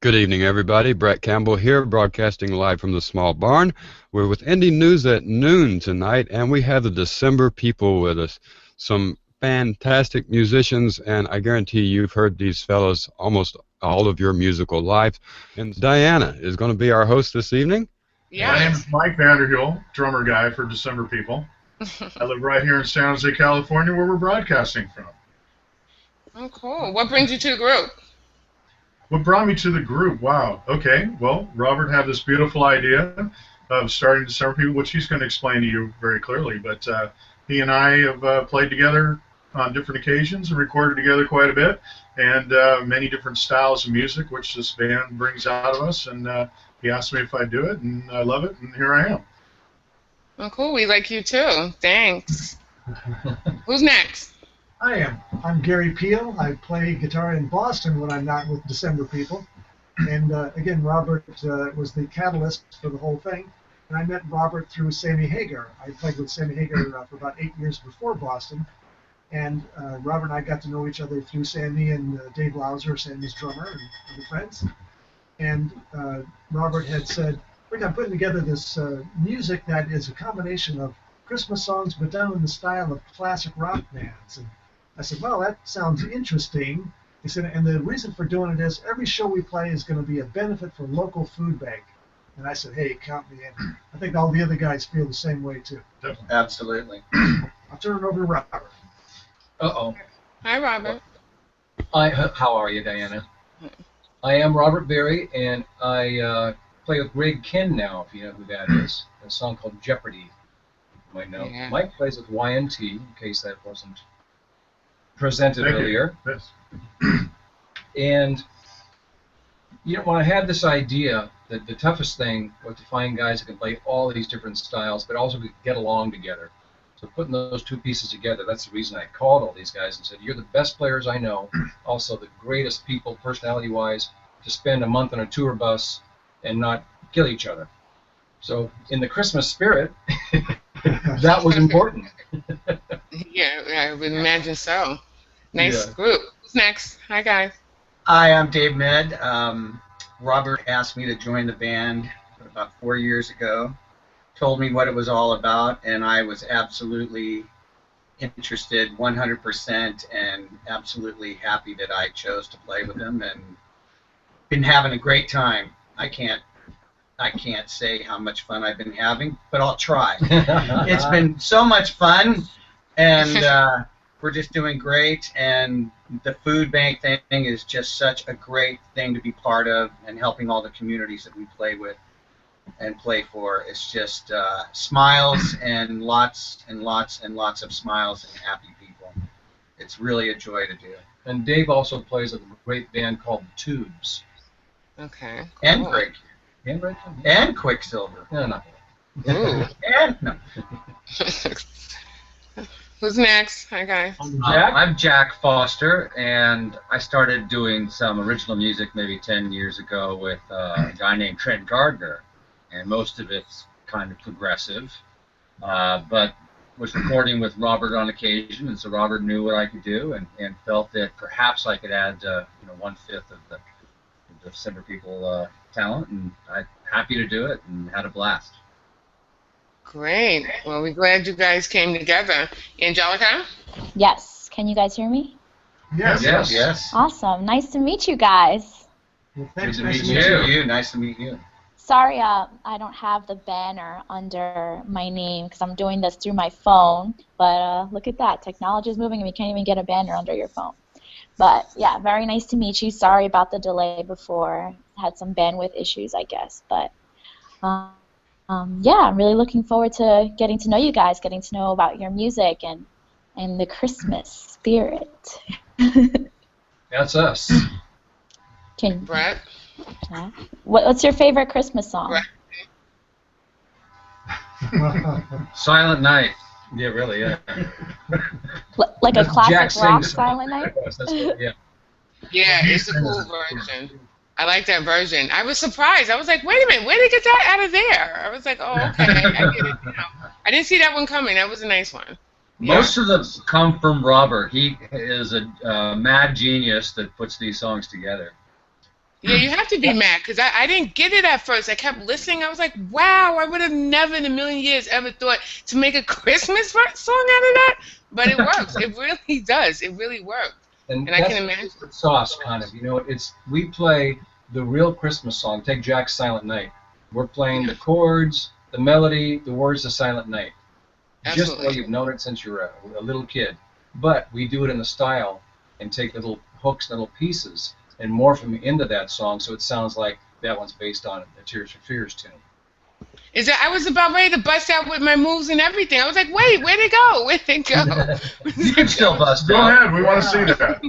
Good evening, everybody. Brett Campbell here, broadcasting live from the small barn. We're with Indie News at noon tonight, and we have the December people with us. Some fantastic musicians, and I guarantee you've heard these fellows almost all of your musical life. And Diana is going to be our host this evening. Yeah. My name is Mike Vanderhule, drummer guy for December People. I live right here in San Jose, California, where we're broadcasting from. Oh, cool. What brings you to the group? What brought me to the group? Wow. Okay. Well, Robert had this beautiful idea of starting December People, which he's going to explain to you very clearly. But he and I have played together on different occasions and recorded together quite a bit, and many different styles of music, which this band brings out of us. And he asked me if I'd do it, and I love it, and here I am. Oh, cool. We like you too. Thanks. Who's next? I am. I'm Gary Pihl. I play guitar in Boston when I'm not with December People. And again, Robert was the catalyst for the whole thing. And I met Robert through Sammy Hagar. I played with Sammy Hagar for about 8 years before Boston. And Robert and I got to know each other through Sammy and Dave Lauser, Sammy's drummer, and other friends. And Robert had said, I'm putting together this music that is a combination of Christmas songs, but done in the style of classic rock bands. And I said, well, that sounds interesting. He said, and the reason for doing it is every show we play is going to be a benefit for local food bank. And I said, hey, count me in. I think all the other guys feel the same way, too. Absolutely. I'll turn it over to Robert. Uh-oh. Hi, Robert. How are you, Diana? I am Robert Berry, and I play with Greg Kinn now, if you know who that is. A song called Jeopardy, you might know. Yeah. Mike plays with YNT, in case that wasn't presented earlier. Yes. And you know, when I had this idea that the toughest thing was to find guys that can play all these different styles, but also get along together. So putting those two pieces together, that's the reason I called all these guys and said, you're the best players I know, also the greatest people, personality-wise, to spend a month on a tour bus and not kill each other. So in the Christmas spirit, that was important. Yeah, I would imagine so. Nice group. Who's next? Hi, guys. Hi, I'm Dave Med. Robert asked me to join the band about 4 years ago, told me what it was all about, and I was absolutely interested 100% and absolutely happy that I chose to play with him and been having a great time. I can't say how much fun I've been having, but I'll try. It's been so much fun, and we're just doing great, and the food bank thing is just such a great thing to be part of, and helping all the communities that we play with and play for. It's just smiles and lots and lots and lots of smiles and happy people. It's really a joy to do. And Dave also plays with a great band called The Tubes. Okay. Cool. And Greg. And Quicksilver. No, not and no. Who's next? Hi, guys. I'm Jack Foster, and I started doing some original music maybe 10 years ago with a guy named Trent Gardner, and most of it's kind of progressive, but was recording with Robert on occasion, and so Robert knew what I could do and felt that perhaps I could add 1/5 of the December People talent, and I'm happy to do it and had a blast. Great. Well, we're glad you guys came together. Angelica? Yes. Can you guys hear me? Yes. Awesome. Nice to meet you guys. Well, thanks. Nice to meet you. Nice to meet you. Sorry, I don't have the banner under my name because I'm doing this through my phone. But look at that. Technology is moving and we can't even get a banner under your phone. But, yeah, very nice to meet you. Sorry about the delay before. Had some bandwidth issues, I guess. But, yeah, I'm really looking forward to getting to know you guys, getting to know about your music and the Christmas spirit. That's us. Brett? What's your favorite Christmas song? Silent Night. Yeah, really, yeah. Like a classic Jack rock sings Silent Night? Yeah. Yeah, it's a cool version. I like that version. I was surprised. I was like, wait a minute, where did they get that out of there? I was like, oh, okay, I get it now. I didn't see that one coming. That was a nice one. Most of them come from Robert. He is a mad genius that puts these songs together. Yeah, you have to be mad because I didn't get it at first. I kept listening. I was like, wow, I would have never in a million years ever thought to make a Christmas song out of that. But it works. It really does. It really works. And I that's can imagine. the sauce, kind of. You know, we play the real Christmas song. Take Jack's Silent Night. We're playing the chords, the melody, the words of Silent Night. Absolutely. Just the way you've known it since you were a little kid. But we do it in the style and take little hooks, little pieces, and morph them into that song so it sounds like that one's based on a Tears for Fears tune. I was about ready to bust out with my moves and everything. I was like, wait, where'd it go? Where'd it go? You can still bust Go out. ahead. We want to see that.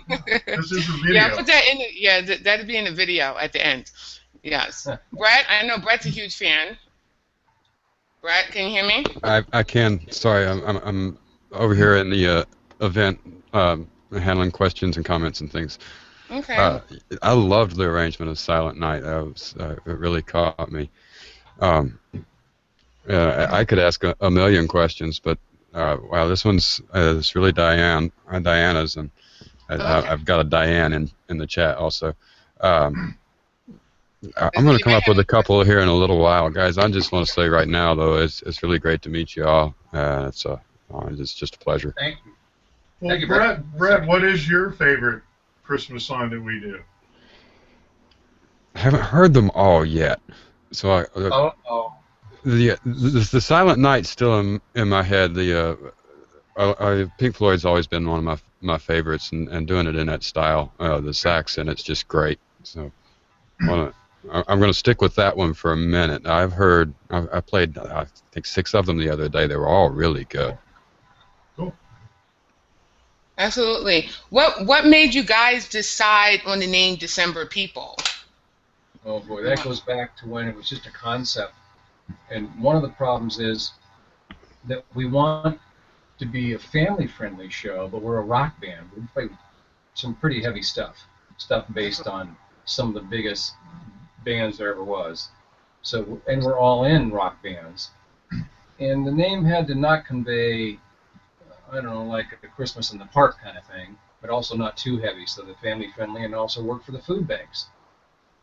This is the video. Yeah, put that in. That'd be in the video at the end. Yes. Brett, I know Brett's a huge fan. Brett, can you hear me? I can. Sorry, I'm over here in the event handling questions and comments and things. Okay. I loved the arrangement of Silent Night. It really caught me. I could ask a million questions, but wow, this one's it's really Diana's, and I've got a Diane in the chat also. I'm going to come up with a couple here in a little while, guys. I just want to say right now, though, it's really great to meet you all. It's just a pleasure. Thank you. Well, Thank you, Brett, what is your favorite Christmas song that we do? I haven't heard them all yet, so the Silent Night's still in my head. Pink Floyd's always been one of my favorites, and doing it in that style, the sax, and it's just great. So I'm going to stick with that one for a minute. I played I think 6 of them the other day. They were all really good. Cool. Absolutely. What made you guys decide on the name December People? Oh boy, that goes back to when it was just a concept. And one of the problems is that we want to be a family-friendly show, but we're a rock band. We play some pretty heavy stuff based on some of the biggest bands there ever was. So, and we're all in rock bands. And the name had to not convey, I don't know, like a Christmas in the Park kind of thing, but also not too heavy, so the family-friendly, and also work for the food banks.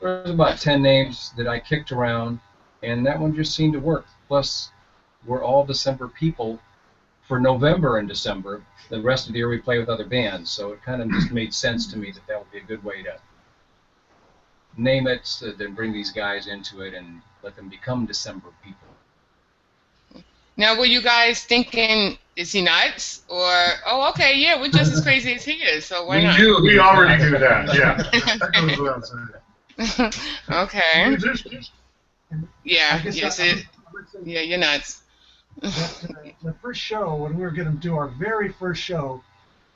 There's about 10 names that I kicked around, and that one just seemed to work. Plus, we're all December people for November and December. The rest of the year we play with other bands, so it kind of just made sense to me that would be a good way to name it, so then bring these guys into it and let them become December people. Now, were you guys thinking, is he nuts? Or, oh, okay, yeah, we're just as crazy as he is, so why not? We already knew that, yeah. That goes without saying. Okay. Yeah, Yeah, you're nuts. The first show, when we were going to do our very first show,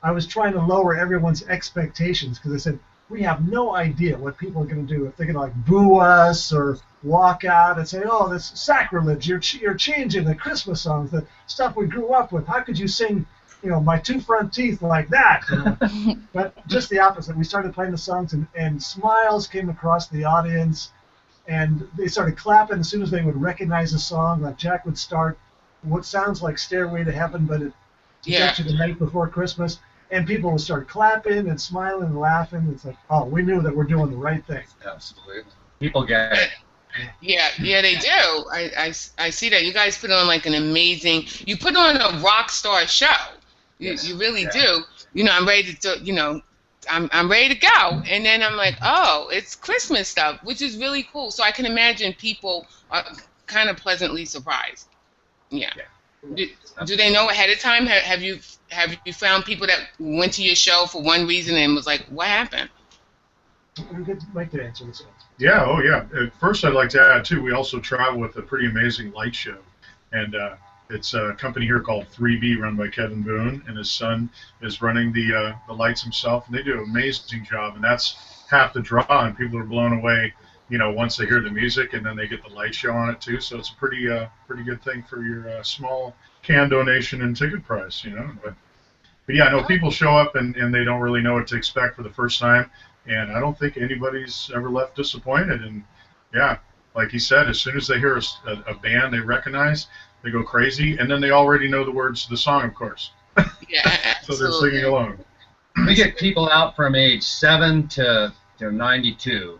I was trying to lower everyone's expectations because I said, we have no idea what people are going to do. If they're going to like boo us or walk out and say, oh, this is sacrilege, you're changing the Christmas songs, the stuff we grew up with. How could you sing, my 2 front teeth like that? But just the opposite. We started playing the songs, and smiles came across the audience, and they started clapping as soon as they would recognize a song. Like Jack would start what sounds like Stairway to Heaven, but it's actually the night before Christmas, and people would start clapping and smiling and laughing. It's like, oh, we knew that we're doing the right thing. Absolutely. People get it. Yeah, they do. I see that. You guys put on like an amazing, you put on a rock star show. You really do. I'm ready to, I'm ready to go. And then I'm like, oh, it's Christmas stuff, which is really cool. So I can imagine people are kind of pleasantly surprised. Yeah. Do they know ahead of time? Have you found people that went to your show for one reason and was like, what happened? Mike could answer this one. Yeah, oh yeah. First, I'd like to add, too, we also travel with a pretty amazing light show. And it's a company here called 3B, run by Kevin Boone, and his son is running the lights himself. And they do an amazing job, and that's half the draw, and people are blown away, once they hear the music, and then they get the light show on it, too. So it's a pretty good thing for your small can donation and ticket price, But yeah, no, people show up, and they don't really know what to expect for the first time. And I don't think anybody's ever left disappointed. And yeah, like he said, as soon as they hear a band they recognize, they go crazy, and then they already know the words to the song, of course. Yeah, so they're singing along. We get people out from age 7 to 92,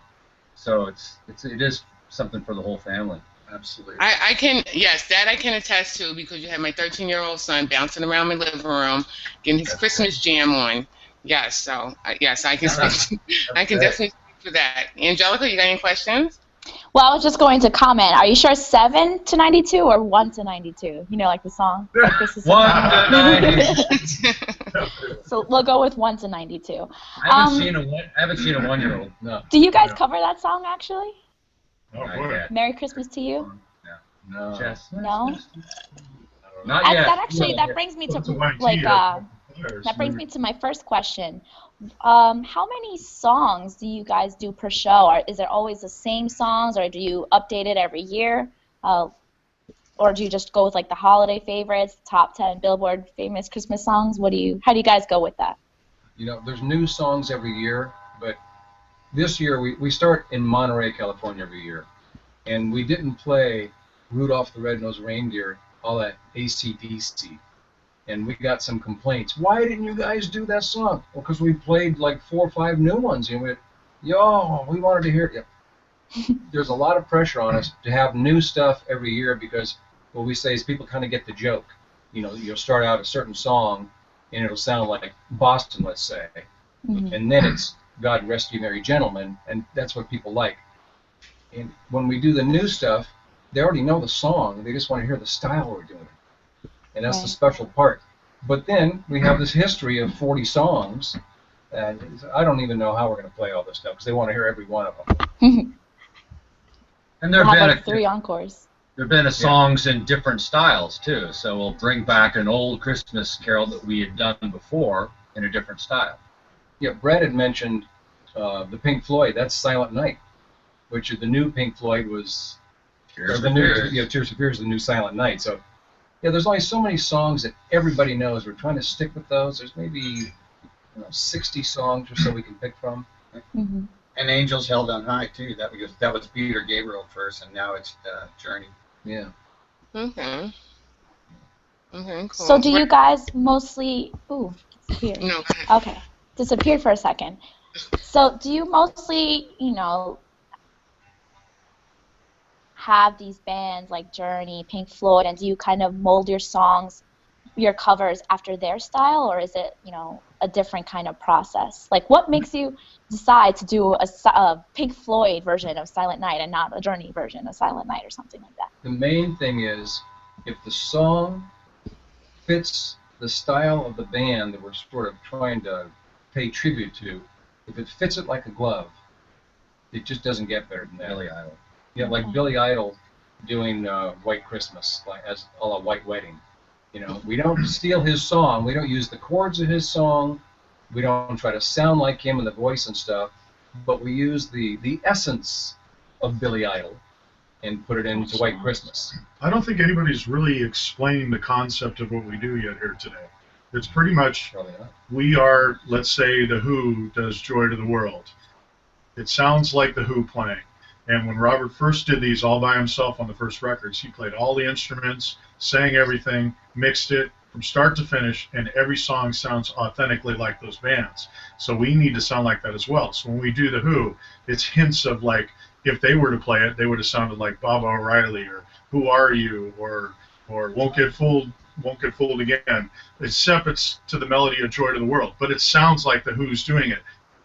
So it is something for the whole family. Absolutely. I can, yes, that I can attest to, because you have my 13-year-old son bouncing around my living room, getting his Christmas jam on. Yes, so yes, I can speak. I can definitely speak for that. Angelica, you got any questions? Well, I was just going to comment. Are you sure 7 to 92 or 1 to 92? You know, like the song. This is 1 to 92. So we'll go with 1 to 92. I haven't seen a 1-year-old. No. Do you guys cover that song actually? Oh, boy. Merry Christmas to You? No. No? Not And yet. that brings me to that brings me to my first question. How many songs do you guys do per show? Is there always the same songs, or do you update it every year? Or do you just go with like the holiday favorites, top 10 Billboard famous Christmas songs? How do you guys go with that? You know, there's new songs every year, but this year we start in Monterey, California every year. And we didn't play Rudolph the Red-Nosed Reindeer, all that AC/DC. And we got some complaints. Why didn't you guys do that song? Well, because we played like 4 or 5 new ones. And we wanted to hear it. Yeah. There's a lot of pressure on us to have new stuff every year, because what we say is people kind of get the joke. You know, you'll start out a certain song, and it'll sound like Boston, let's say. Mm-hmm. And then it's God Rest You Merry Gentlemen, and that's what people like. And when we do the new stuff, they already know the song. They just want to hear the style we're doing. And that's the special part. But then we have this history of 40 songs, and I don't even know how we're going to play all this stuff, because they want to hear every one of them. And there How have about 3 encores? There have been songs in different styles too. So we'll bring back an old Christmas carol that we had done before in a different style. Yeah, Brad had mentioned the Pink Floyd. That's Silent Night, which the new Pink Floyd was Tears for Fears, the new Silent Night. So yeah, there's only so many songs that everybody knows. We're trying to stick with those. There's maybe 60 songs or so we can pick from. Mm-hmm. And Angels Held on High too. That was Peter Gabriel first, and now it's Journey. Yeah. Okay. Okay, cool. So do you guys mostly... Ooh, disappeared. No, go ahead. Okay, disappeared for a second. So do you mostly, have these bands like Journey, Pink Floyd, and do you kind of mold your songs, your covers, after their style, or is it, a different kind of process? Like, what makes you decide to do a Pink Floyd version of Silent Night and not a Journey version of Silent Night or something like that? The main thing is, if the song fits the style of the band that we're sort of trying to pay tribute to, if it fits it like a glove, it just doesn't get better than that. Billy Idol. Yeah, like Billy Idol doing White Christmas, like as a la White Wedding. We don't steal his song. We don't use the chords of his song. We don't try to sound like him in the voice and stuff. But we use the essence of Billy Idol and put it into White Christmas. I don't think anybody's really explained the concept of what we do yet here today. It's pretty much, we are, let's say, The Who does Joy to the World. It sounds like The Who playing. And when Robert first did these all by himself on the first records, he played all the instruments, sang everything, mixed it from start to finish, and every song sounds authentically like those bands. So we need to sound like that as well. So when we do The Who, it's hints of like, if they were to play it, they would have sounded like Bob O'Reilly or Who Are You or Won't Get Fooled Again. Except it's to the melody of Joy to the World. But it sounds like The Who's doing it,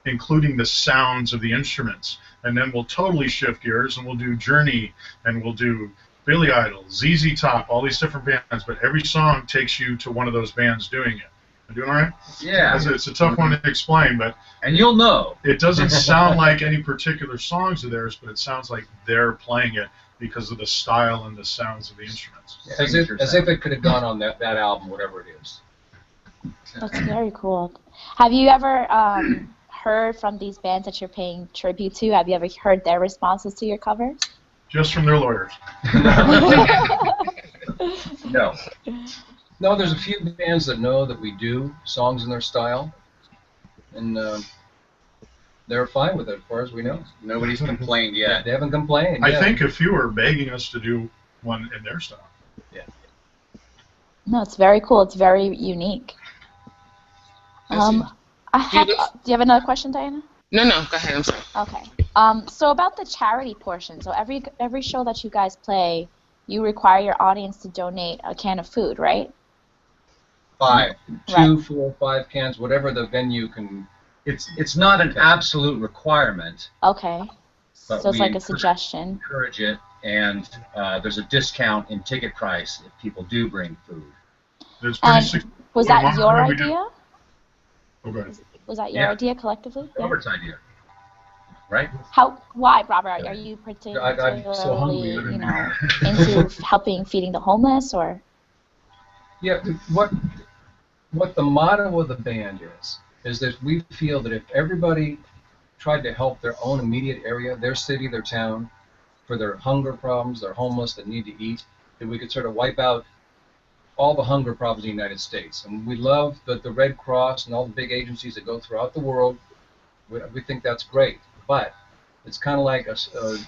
including the sounds of the instruments. And then we'll totally shift gears and we'll do Journey and we'll do Billy Idol, ZZ Top, all these different bands, but every song takes you to one of those bands doing it. Am I doing all right? Yeah. It's a tough one to explain, but... And you'll know. It doesn't sound like any particular songs of theirs, but it sounds like they're playing it because of the style and the sounds of the instruments. As if it could have gone on that album, whatever it is. That's very cool. Have you ever heard from these bands that you're paying tribute to? Have you ever heard their responses to your covers? Just from their lawyers. No. No, there's a few bands that know that we do songs in their style, and they're fine with it, as far as we know. Nobody's complained yet. They haven't complained. I think a few are begging us to do one in their style. Yeah. No, it's very cool. It's very unique. Do you have another question, Diana? No, go ahead. I'm sorry. Okay. So about the charity portion, so every show that you guys play, you require your audience to donate a can of food, right? 5. 2, 4, 5 cans, whatever the venue can. It's not an absolute requirement, Okay. but So it's we like a suggestion. encourage it, and there's a discount in ticket price if people do bring food. It's pretty And successful. was What that do your we do? idea? Oh, go ahead. Was that your Yeah. idea collectively? Yeah. Robert's idea, right? Why, Robert? Are you particularly, I'm so hungry. you know, into helping feeding the homeless, or? Yeah, what the motto of the band is that we feel that if everybody tried to help their own immediate area, their city, their town, for their hunger problems, their homeless that need to eat, that we could sort of wipe out all the hunger problems in the United States. And we love the Red Cross and all the big agencies that go throughout the world. We think that's great. But it's kind of like a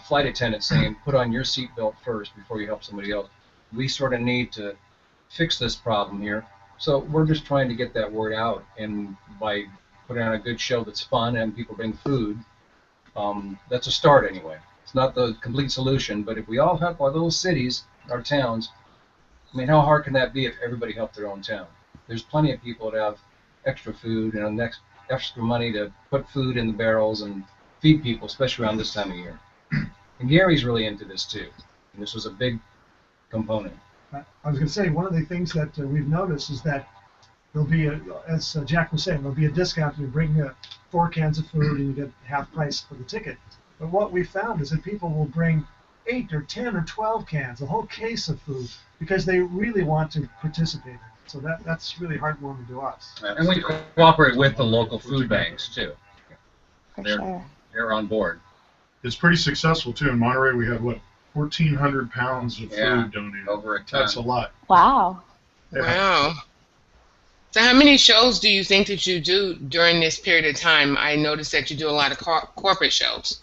flight attendant saying, put on your seatbelt first before you help somebody else. We sort of need to fix this problem here. So we're just trying to get that word out. And by putting on a good show that's fun and people bring food, that's a start anyway. It's not the complete solution, but if we all help our little cities, our towns, I mean, how hard can that be if everybody helped their own town? There's plenty of people that have extra food and extra money to put food in the barrels and feed people, especially around this time of year. And Gary's really into this too, and this was a big component. I was going to say, one of the things that we've noticed is that there'll be, as Jack was saying, there'll be a discount. You bring 4 cans of food and you get half price for the ticket. But what we found is that people will bring 8 or 10 or 12 cans, a whole case of food, because they really want to participate in it. So that's really heartwarming to us. And we cooperate with the local food banks too. For They're- sure. They're on board. It's pretty successful too. In Monterey, we have 1,400 pounds of Yeah, food donated. over a ton. That's a lot. Wow. Yeah. Wow. So how many shows do you think that you do during this period of time? I noticed that you do a lot of corporate shows.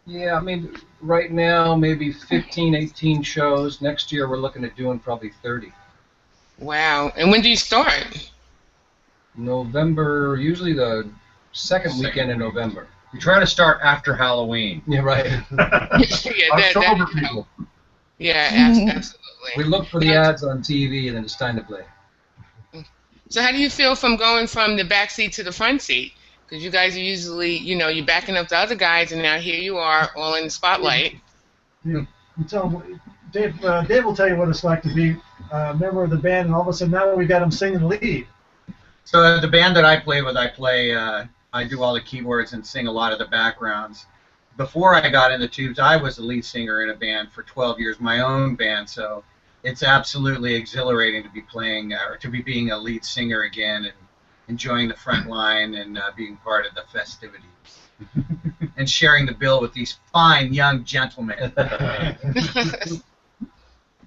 Yeah, I mean, right now maybe 15, 18 shows. Next year we're looking at doing probably 30. Wow. And when do you start? November, usually the second weekend in November. We try to start after Halloween. Yeah, right. October, people. Yeah, absolutely. We look for the ads on TV and then it's time to play. So how do you feel from going from the back seat to the front seat? Because you guys are usually, you're backing up the other guys, and now here you are, all in the spotlight. You tell Dave will tell you what it's like to be a member of the band, and all of a sudden now we got him singing the lead. So the band that I play with, I do all the keyboards and sing a lot of the backgrounds. Before I got into Tubes, I was the lead singer in a band for 12 years, my own band. So it's absolutely exhilarating to be playing or to be being a lead singer again and enjoying the front line and being part of the festivities and sharing the bill with these fine young gentlemen.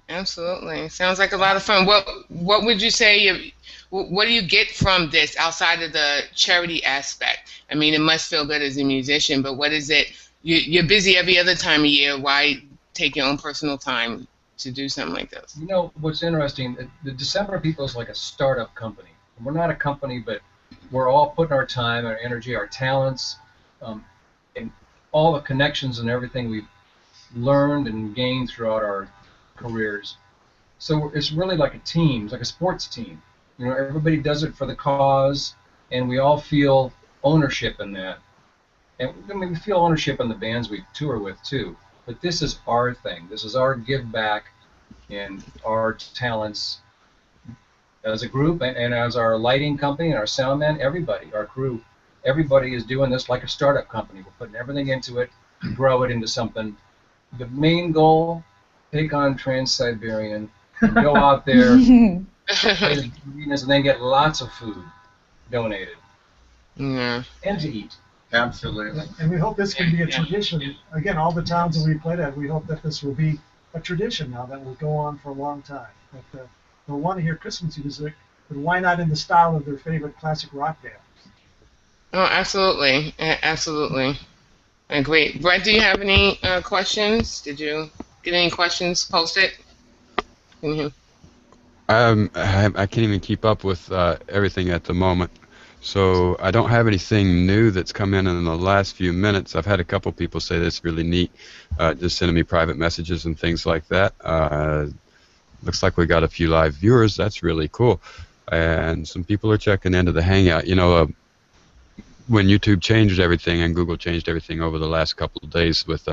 Absolutely. Sounds like a lot of fun. What would you say, what do you get from this outside of the charity aspect? I mean, it must feel good as a musician, but what is it? You're busy every other time of year. Why take your own personal time to do something like this? You know, what's interesting, the December People is like a startup company. We're not a company, but we're all putting our time, our energy, our talents, and all the connections and everything we've learned and gained throughout our careers. So it's really like a team, it's like a sports team. You know, everybody does it for the cause, and we all feel ownership in that. And I mean, we feel ownership in the bands we tour with too. But this is our thing. This is our give back and our talents as a group and as our lighting company and our sound man, everybody, our crew, everybody is doing this like a startup company. We're putting everything into it, grow it into something. The main goal, take on Trans-Siberian, and go out there and then get lots of food donated. Yeah. And to eat. Absolutely. And we hope this can be a tradition. Again, all the towns that we played at, we hope that this will be a tradition now that will go on for a long time. That they'll want to hear Christmas music, but why not in the style of their favorite classic rock band? Oh, absolutely. Absolutely. I agree. Brett, do you have any questions? Did you get any questions posted? I can't even keep up with everything at the moment. So I don't have anything new that's come in the last few minutes. I've had a couple people say that's really neat, just sending me private messages and things like that. Looks like we got a few live viewers. That's really cool. And some people are checking into the Hangout. You know, when YouTube changed everything and Google changed everything over the last couple of days with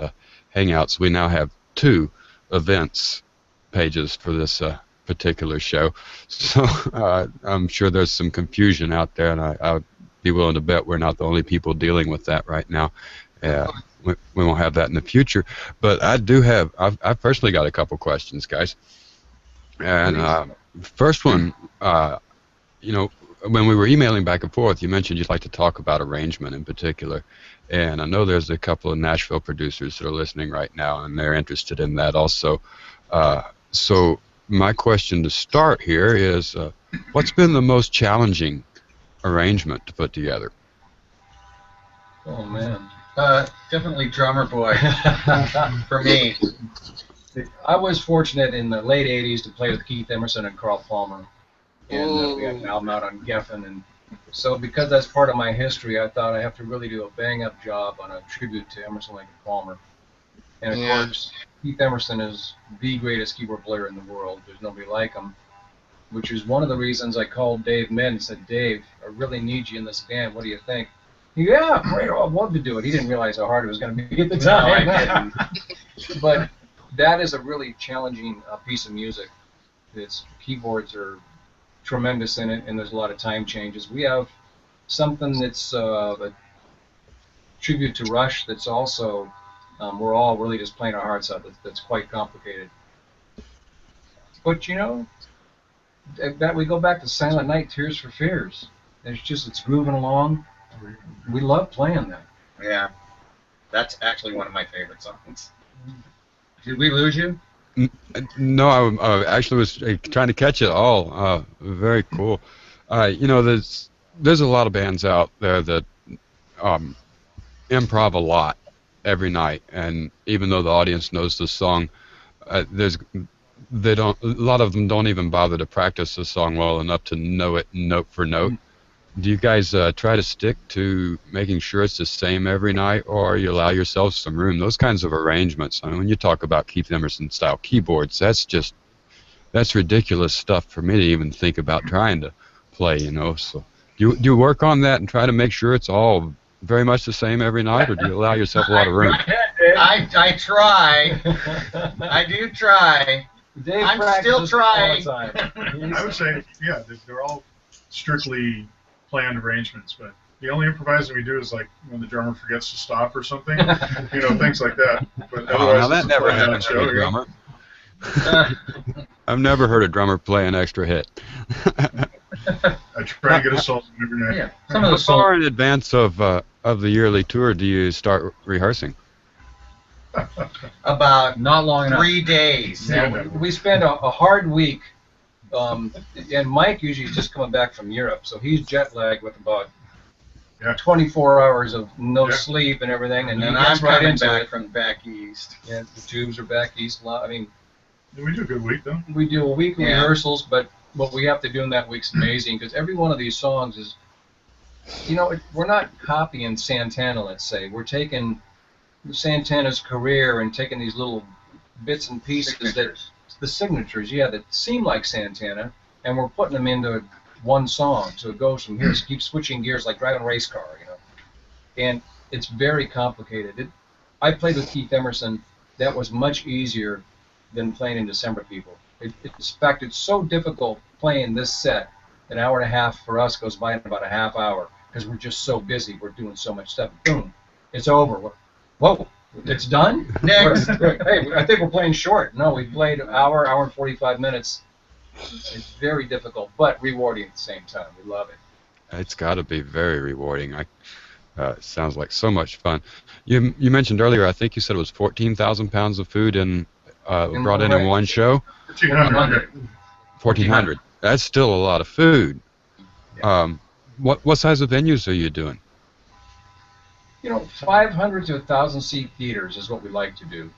Hangouts, we now have 2 events pages for this particular show. So I'm sure there's some confusion out there, and I'd be willing to bet we're not the only people dealing with that right now. We won't have that in the future. But I do have, I've personally got a couple questions, guys. And first one, you know, when we were emailing back and forth, you mentioned you'd like to talk about arrangement in particular. And I know there's a couple of Nashville producers that are listening right now, and they're interested in that also. So my question to start here is, what's been the most challenging arrangement to put together? Oh, man. Definitely Drummer Boy for me. I was fortunate in the late 80s to play with Keith Emerson and Carl Palmer. And we had an album out on Geffen. And so because that's part of my history, I thought I have to really do a bang-up job on a tribute to Emerson, Lake and Palmer. And of course, Keith Emerson is the greatest keyboard player in the world. There's nobody like him, which is one of the reasons I called Dave Med and said, Dave, I really need you in this band. What do you think? Yeah, great. I'd love to do it. He didn't realize how hard it was going to be at the time. No, I didn't. But that is a really challenging piece of music. Its keyboards are tremendous in it, and there's a lot of time changes. We have something that's a tribute to Rush that's also, we're all really just playing our hearts out. That's quite complicated. But, you know, that we go back to Silent Night, Tears for Fears. It's grooving along. We love playing that. Yeah, that's actually one of my favorite songs. Did we lose you? No, I actually was trying to catch it all. Very cool. You know, there's a lot of bands out there that improv a lot every night, and even though the audience knows the song, a lot of them don't even bother to practice the song well enough to know it note for note. Do you guys try to stick to making sure it's the same every night, or you allow yourself some room? Those kinds of arrangements, I mean, when you talk about Keith Emerson style keyboards, that's ridiculous stuff for me to even think about trying to play, you know. So do you work on that and try to make sure it's all very much the same every night, or do you allow yourself a lot of room? I try. I do try. Dave I'm still trying. I would say, yeah, they're all strictly planned arrangements, but the only improvising we do is like when the drummer forgets to stop or something, you know, things like that. But otherwise, now that never happens to a drummer. I've never heard a drummer play an extra hit. I try to get a solo every night. Yeah, some of How the far in advance of the yearly tour do you start rehearsing? About not long enough. 3 days. Yeah, we spend a hard week, and Mike usually is just coming back from Europe, so he's jet lagged with about 24 hours of no sleep and everything, and And he I'm gets right coming into back it. from back east. Yeah, the tubes are back east a lot. I mean, We do a good week though. we do a weekly Yeah. rehearsals, but what we have to do in that week's amazing, because every one of these songs is, you know, we're not copying Santana, let's say. We're taking Santana's career and taking these little bits and pieces the signatures, that seem like Santana, and we're putting them into one song. So it goes from here, so keep switching gears like driving a race car, you know. And it's very complicated. I played with Keith Emerson. That was much easier than playing in December People. In fact, it's so difficult playing this set. An hour and a half for us goes by in about a half hour because we're just so busy. We're doing so much stuff. Boom, it's over. Whoa, it's done? Next. Hey, I think we're playing short. No, we played an hour and 45 minutes. It's very difficult, but rewarding at the same time. We love it. It's got to be very rewarding. It sounds like so much fun. You mentioned earlier, I think you said it was 14,000 pounds of food brought in one show. 1,400. 1,400. That's still a lot of food. What size of venues are you doing? You know, 500 to 1,000 seat theaters is what we like to do.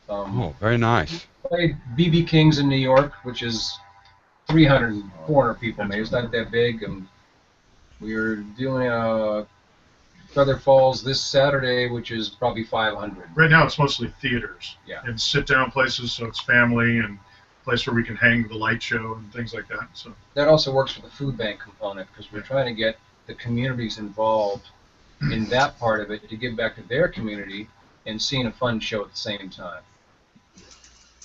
Oh, very nice. Played BB King's in New York, which is 300, 400 people maybe. It's not that big. We're doing Feather Falls this Saturday, which is probably 500. Right now it's mostly theaters. Yeah. And sit-down places, so it's family and place where we can hang the light show and things like that. So That also works for the food bank component because we're trying to get the communities involved in that part of it to give back to their community and seeing a fun show at the same time.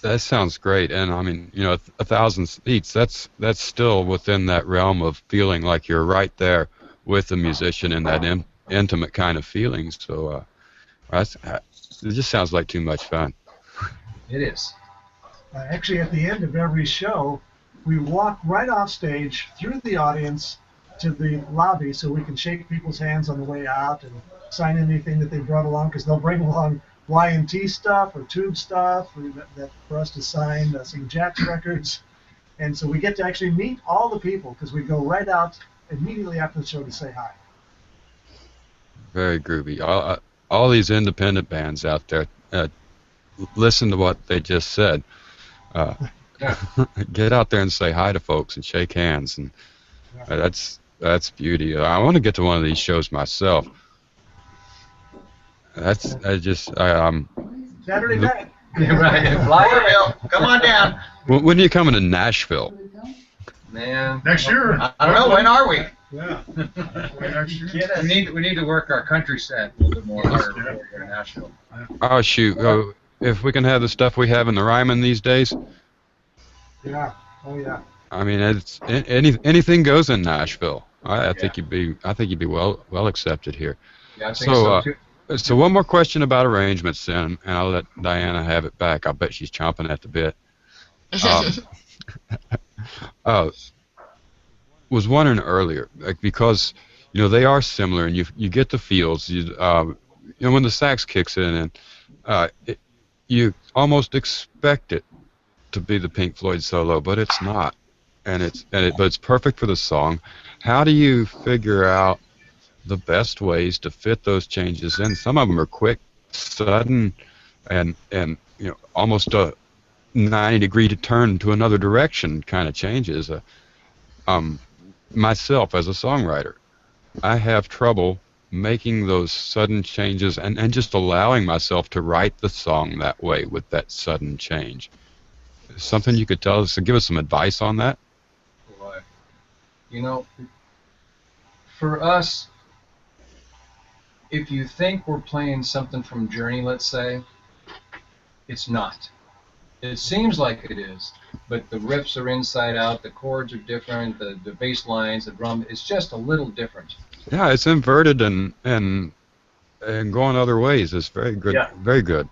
That sounds great, and I mean, 1,000 seats. That's still within that realm of feeling like you're right there with the musician in that intimate kind of feeling. So, it just sounds like too much fun. It is. Actually, at the end of every show, we walk right off stage through the audience to the lobby so we can shake people's hands on the way out and sign anything that they brought along, because they'll bring along Y&T stuff or tube stuff that for us to sign, some Jack's records. And so we get to actually meet all the people because we go right out immediately after the show to say hi. Very groovy. All these independent bands out there, listen to what they just said. Get out there and say hi to folks and shake hands, and that's beauty. I want to get to one of these shows myself. Saturday night. Right. Flyer, come on down. When are you coming to Nashville? Man. next year. I don't know, when are we? Yeah. Next year. We need to work our country set a little bit more harder before we go to Nashville. Oh shoot! If we can have the stuff we have in the Ryman these days. Yeah. Oh yeah. I mean, it's anything goes in Nashville. I think you'd be well accepted here. Yeah, I think so too. So one more question about arrangements, then, and I'll let Diana have it back. I bet she's chomping at the bit. Was wondering earlier, because they are similar, and you get the feels. When the sax kicks in, and you almost expect it to be the Pink Floyd solo, but it's not, but it's perfect for the song. How do you figure out the best ways to fit those changes in? Some of them are quick, sudden, and almost a 90-degree turn to another direction kind of changes. Myself as a songwriter, I have trouble making those sudden changes and just allowing myself to write the song that way with that sudden change. Something you could tell us, give us some advice on that? Boy. For us, if you think we're playing something from Journey, let's say, it's not. It seems like it is, but the riffs are inside out, the chords are different, the bass lines, the drum, it's just a little different. Yeah, it's inverted and going other ways. It's very good. Yeah. Very good.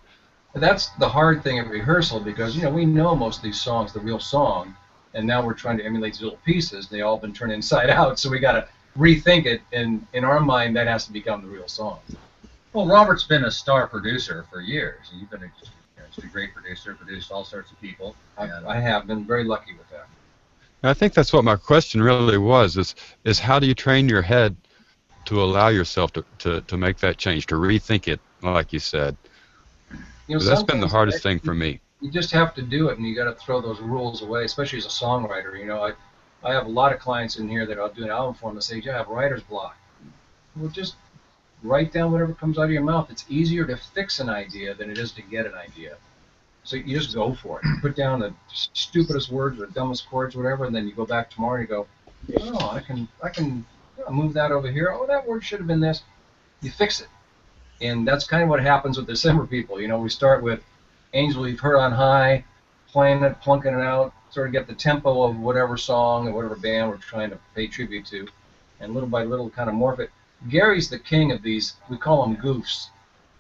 That's the hard thing at rehearsal, because we know most of these songs, the real song, and now we're trying to emulate these little pieces. They all been turned inside out, so we got to rethink it, and in our mind that has to become the real song. Well, Robert's been a star producer for years. You've been a great producer, produced all sorts of people. I have been very lucky with that. I think that's what my question really was, is how do you train your head to allow yourself to make that change, to rethink it, like you said? That's been the hardest thing for me. You just have to do it, and you got to throw those rules away, especially as a songwriter. I have a lot of clients in here that I'll do an album for them that say, I have writer's block. Well, just write down whatever comes out of your mouth. It's easier to fix an idea than it is to get an idea. So you just go for it. Put down the stupidest words or the dumbest chords, whatever, and then you go back tomorrow and you go, oh, I can move that over here. Oh, that word should have been this. You fix it. And that's kind of what happens with December People. We start with Angel You've Heard on High, playing it, plunking it out, sort of get the tempo of whatever song or whatever band we're trying to pay tribute to, and little by little kind of morph it. Gary's the king of these, we call them goofs,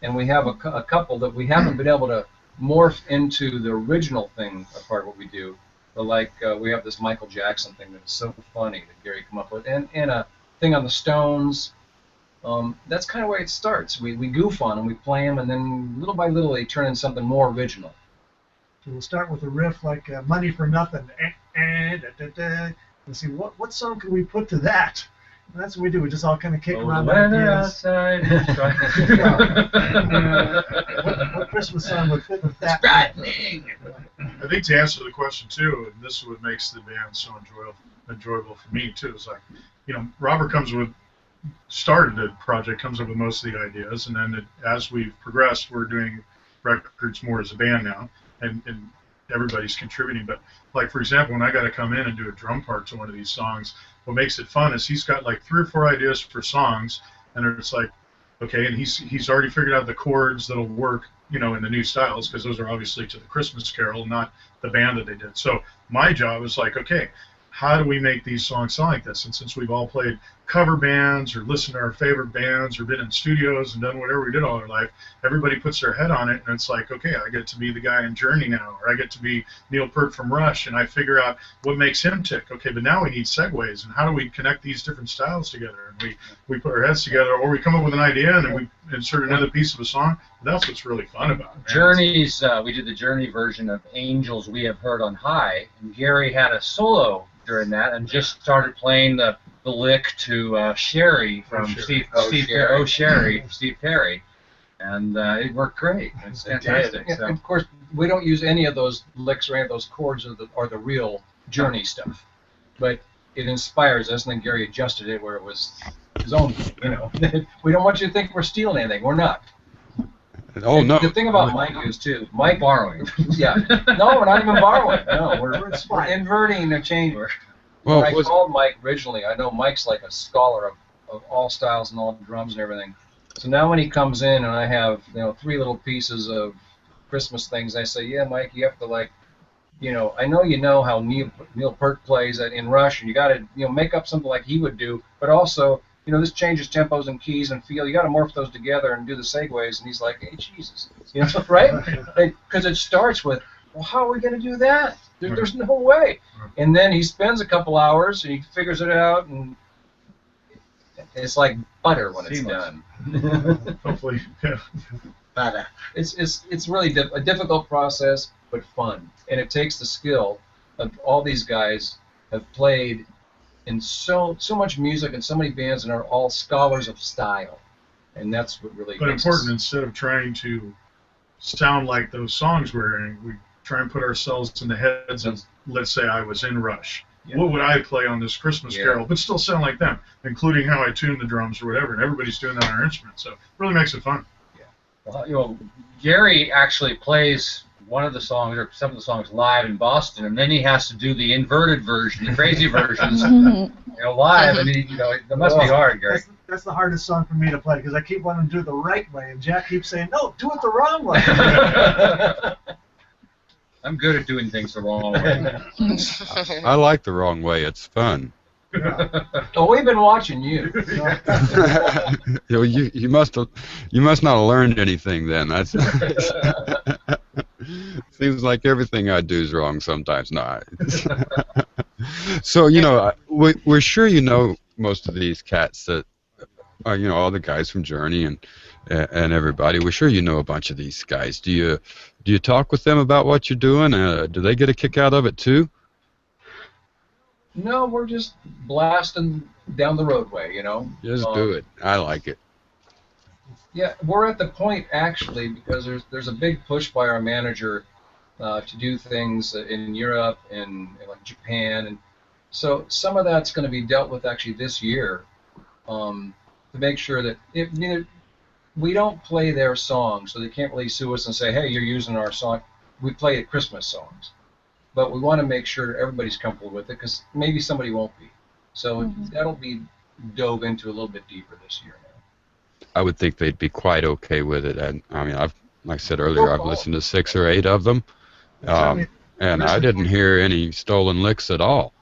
and we have a couple that we haven't been able to morph into the original thing of part of what we do. But we have this Michael Jackson thing that's so funny that Gary come up with, and a thing on the Stones. That's kind of where it starts. We goof on them, we play them, and then little by little they turn into something more original. So we'll start with a riff like Money for Nothing. Let's see, what song can we put to that? And that's what we do. We just all kind of kick around ideas. What Christmas song would fit with that? I think to answer the question, too, and this is what makes the band so enjoyable for me, too, is like, Robert started the project, comes up with most of the ideas, and then as we've progressed, we're doing records more as a band now, and everybody's contributing. But like, for example, when I got to come in and do a drum part to one of these songs, what makes it fun is he's got like 3 or 4 ideas for songs, and it's like, okay, and he's already figured out the chords that'll work, in the new styles, because those are obviously to the Christmas Carol, not the band that they did. So my job is like, okay, how do we make these songs sound like this? And since we've all played cover bands or listened to our favorite bands or been in studios and done whatever we did all our life, everybody puts their head on it, and it's like, okay, I get to be the guy in Journey now, or I get to be Neil Peart from Rush, and I figure out what makes him tick. Okay, but now we need segues, and how do we connect these different styles together? And we put our heads together, or we come up with an idea, and then we insert another piece of a song. That's what's really fun about it. Journey's, we did the Journey version of Angels We Have Heard on High, and Gary had a solo during that and just started playing the lick to Sherry from Steve Perry, and it worked great. It's fantastic. So. Of course, we don't use any of those licks or any of those chords or the real Journey stuff, but it inspires us, and then Gary adjusted it where it was his own. We don't want you to think we're stealing anything. We're not. Oh, no. The thing about Mike is, too, Mike borrowing. Yeah. No, we're not even borrowing. No, we're inverting the change. Well, I called Mike originally. I know Mike's like a scholar of all styles and all drums and everything. So now when he comes in and I have 3 little pieces of Christmas things, I say, yeah, Mike, you have to I know how Neil Peart plays in Rush, and you got to make up something like he would do, but also this changes tempos and keys and feel. You got to morph those together and do the segues. And he's like, hey, Jesus, right? Because it starts with, well, how are we going to do that? There's no way. And then he spends a couple hours and he figures it out, and it's like butter when it's done. Hopefully, yeah. Butter. It's really a difficult process, but fun, and it takes the skill of all these guys have played in so much music and so many bands, and are all scholars of style, and that's what really. But important, instead of trying to sound like those songs we're in, we try and put ourselves in the heads of, let's say I was in Rush. Yeah. What would I play on this Christmas Carol, but still sound like them, including how I tune the drums or whatever, and everybody's doing that on our instrument, so it really makes it fun. Yeah. Well, Gary actually plays one of the songs, or some of the songs, live in Boston, and then he has to do the inverted version, the crazy versions, live, and it must be hard, Gary. That's the hardest song for me to play, because I keep wanting to do the right way, and Jack keeps saying, no, do it the wrong way. I'm good at doing things the wrong way. I like the wrong way. It's fun. Oh, we've been watching you. You must not have learned anything then. That's seems like everything I do is wrong sometimes. No. So we're sure most of these cats that are all the guys from Journey and everybody. We're sure a bunch of these guys. Do you talk with them about what you're doing? Do they get a kick out of it too? No, we're just blasting down the roadway, Just do it. I like it. Yeah, we're at the point, actually, because there's a big push by our manager to do things in Europe and like Japan, and so some of that's going to be dealt with actually this year, to make sure that we don't play their songs, so they can't really sue us and say, hey, you're using our song. We play Christmas songs. But we want to make sure everybody's comfortable with it, because maybe somebody won't be. So that'll be dove into a little bit deeper this year now. I would think they'd be quite okay with it. And I mean, like I said earlier, I've listened to 6 or 8 of them, and I didn't hear any stolen licks at all.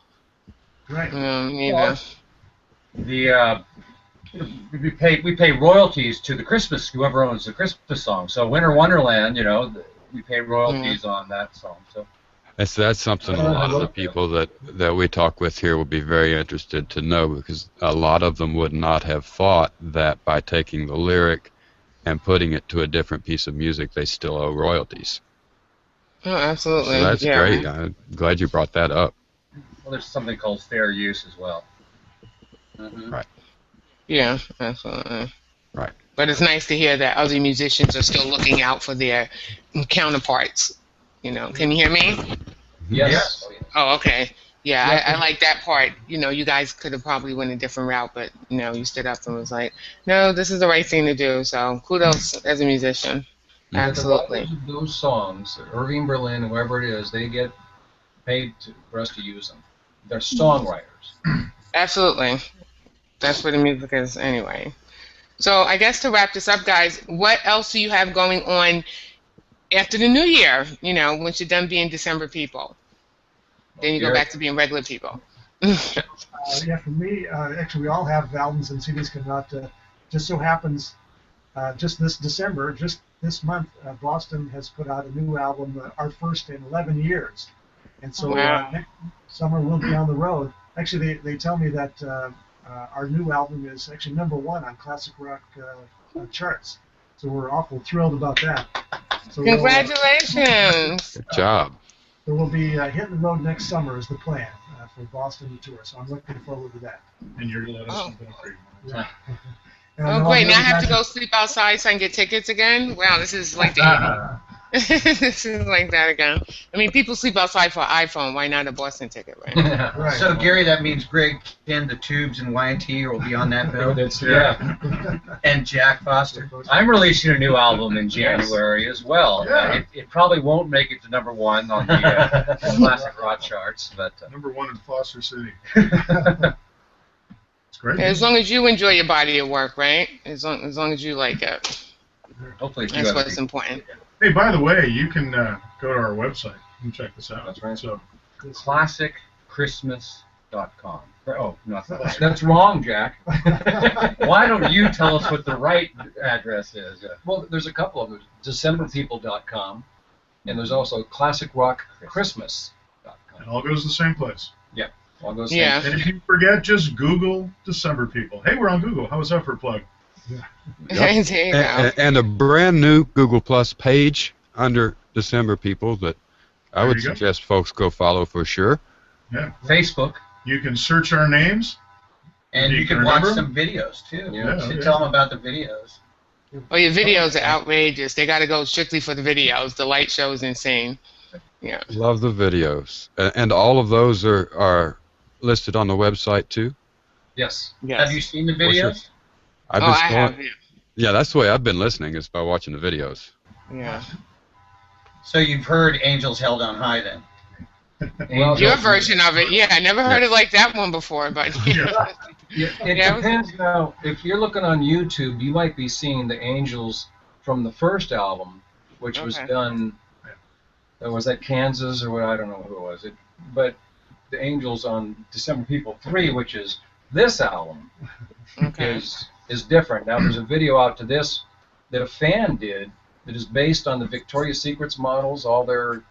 Right. Neither. We pay royalties to the Christmas, whoever owns the Christmas song. So Winter Wonderland, we pay royalties on that song. So. That's something a lot of the people that we talk with here will be very interested to know, because a lot of them would not have thought that by taking the lyric and putting it to a different piece of music, they still owe royalties. Oh, absolutely. So that's great. I'm glad you brought that up. Well, there's something called fair use as well. Right. Yeah, absolutely. Right. But it's nice to hear that other musicians are still looking out for their counterparts. Can you hear me? Yes. Oh, okay. Yeah, I like that part. You know, you guys could have probably went a different route, but you know, you stood up and was like, no, this is the right thing to do. So kudos as a musician. Absolutely. The writers of those songs, Irving Berlin, whoever it is, they get paid for us to use them. They're songwriters. Absolutely. That's what the music is anyway. So I guess to wrap this up, guys, what else do you have going on after the new year? You know, once you're done being December people. Then you go back to being regular people. Yeah, for me, actually, we all have albums and CDs coming out. Just so happens, just this December, just this month, Boston has put out a new album, our first in 11 years. And so next summer we'll be on the road. Actually, they tell me that our new album is actually #1 on classic rock charts. So we're awful thrilled about that. So Congratulations! Good job. So we'll be hitting the road next summer is the plan for Boston tour. So I'm looking forward to that. And you're going to let us know. Yeah. Oh, great. Now I have to go sleep outside so I can get tickets again? Wow, this is like the this is like that again. I mean, people sleep outside for iPhone. Why not a Boston ticket, right? Right. So, Gary, that means Greg Kinn, the Tubes, and Y&T will be on that bill. Yeah. And Jack Foster. I'm releasing a new album in January as well. Yeah. It probably won't make it to #1 on the classic rock charts, but #1 in Foster City. It's great. As long as you enjoy your body of work, right? As long as you like it. hopefully That's what's important. Hey, by the way, you can go to our website and check this out. That's right. So, ClassicChristmas.com. Oh, no, That's wrong, Jack. why don't you tell us what the right address is? Well, there's a couple of them. DecemberPeople.com, and there's also ClassicRockChristmas.com. it all goes to the same place. All goes Yeah. And if you forget, just Google December People. Hey, we're on Google. How was that for a plug? There you go. And a brand new Google Plus page under December People that I There would you go. suggest folks go follow for sure. Yeah. Facebook. You can search our names. And you can watch some videos, too. Yeah, You should yeah. tell them about the videos. Oh, your videos are outrageous. They got to go strictly for the videos. The light show is insane. Yeah. Love the videos. And all of those are listed on the website too. Yes. Yes. Have you seen the For sure. videos? I've Oh, been I have. Yeah, that's the way I've been listening is by watching the videos. Yeah. So you've heard Angels Held on High, then? Well, Your version of it, yeah. I never heard it like that one before, but It Yeah, it was- depends now. If you're looking on YouTube, you might be seeing the Angels from the first album, which was Okay. done. Was that Kansas or what? I don't know who it was. But the Angels on December People 3, which is this album, okay. is different. Now there's a video out to this that a fan did that is based on the Victoria's Secrets models, all their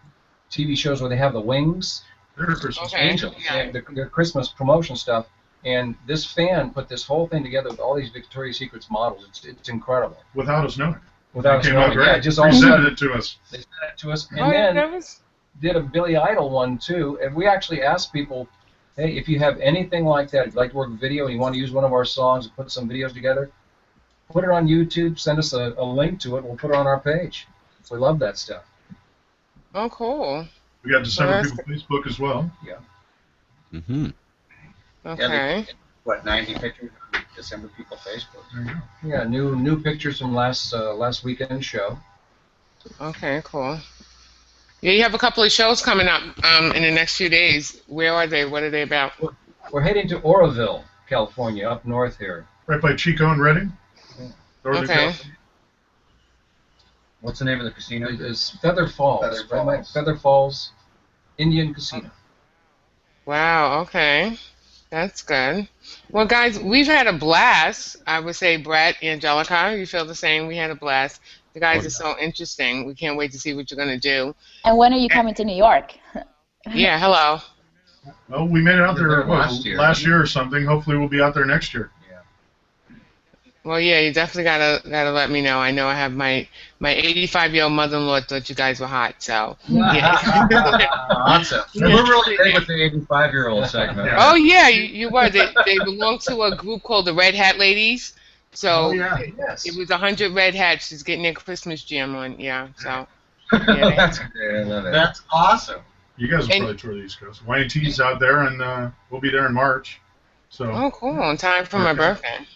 TV shows where they have the wings. Merry Christmas. Okay. Angels, Yeah. their Christmas promotion stuff, and this fan put this whole thing together with all these Victoria's Secrets models. It's incredible. Without us knowing. Without It us came out knowing, great. yeah, just all of a Presented sudden it to us. they sent it to us, and Oh, then that was did a Billy Idol one too. And we actually asked people, hey, if you have anything like that, if you'd like to work with video, and you want to use one of our songs and put some videos together, put it on YouTube. Send us a link to it. We'll put it on our page. We love that stuff. oh cool. We got December Well, People Facebook as well. Mm-hmm. Okay. What, 90 pictures on December People Facebook? There you go. Yeah, new pictures from last weekend's show. Okay, cool. Yeah, you have a couple of shows coming up in the next few days. Where are they? What are they about? We're heading to Oroville, California, up north here. Right by Chico and Redding. Northern Okay. California. What's the name of the casino? It's Feather Falls. Feather right, Mike? Falls. Feather Falls Indian Casino. Wow, okay. That's good. Well, guys, we've had a blast. I would say, Brett, Angelica, you feel the same? We had a blast. The guys are so interesting. We can't wait to see what you're going to do. And when are you coming to New York? Yeah, hello. Well, we made it out We were there there last year. last year or something. Hopefully we'll be out there next year. Well, yeah, you definitely gotta let me know. I know I have my 85-year-old mother-in-law thought you guys were hot, so yeah. Awesome. We're really big with the 85-year-old segment. Yeah. Oh yeah, you were. They belong to a group called the Red Hat Ladies. So Oh, yeah. Yes. it was 100 Red Hats just getting their Christmas jam on. Yeah, so yeah, That's great. I love it. That's awesome. You guys will And- probably tour the East Coast. Y&T's out there, and we'll be there in March. So. Oh, cool. In time for my birthday.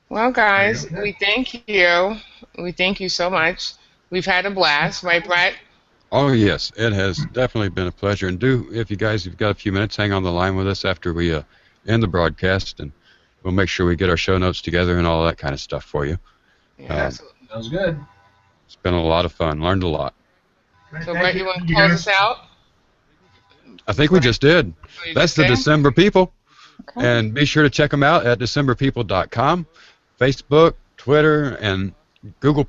Well, guys, There you we thank you. We thank you so much. We've had a blast, right, Brett? Oh, yes. It has definitely been a pleasure. And if you guys have got a few minutes, hang on the line with us after we end the broadcast, and we'll make sure we get our show notes together and all that kind of stuff for you. Yeah. Sounds good. It's been a lot of fun. Learned a lot. So, Brett, you want to close us out? I think we just did. Oh, you That's just the did? December People. Okay. And be sure to check them out at DecemberPeople.com, Facebook, Twitter, and Google+.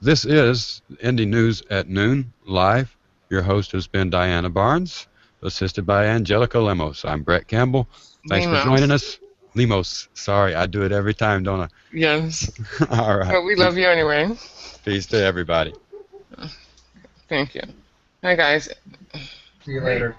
This is Indie News at Noon, live. Your host has been Diana Barnes, assisted by Angelica Lemos. I'm Brett Campbell. Thanks Lemos. for joining us. Lemos. Sorry, I do it every time, don't Yes. I? All right. But we love you anyway. Peace to everybody. Thank you. Hi, guys. See you later.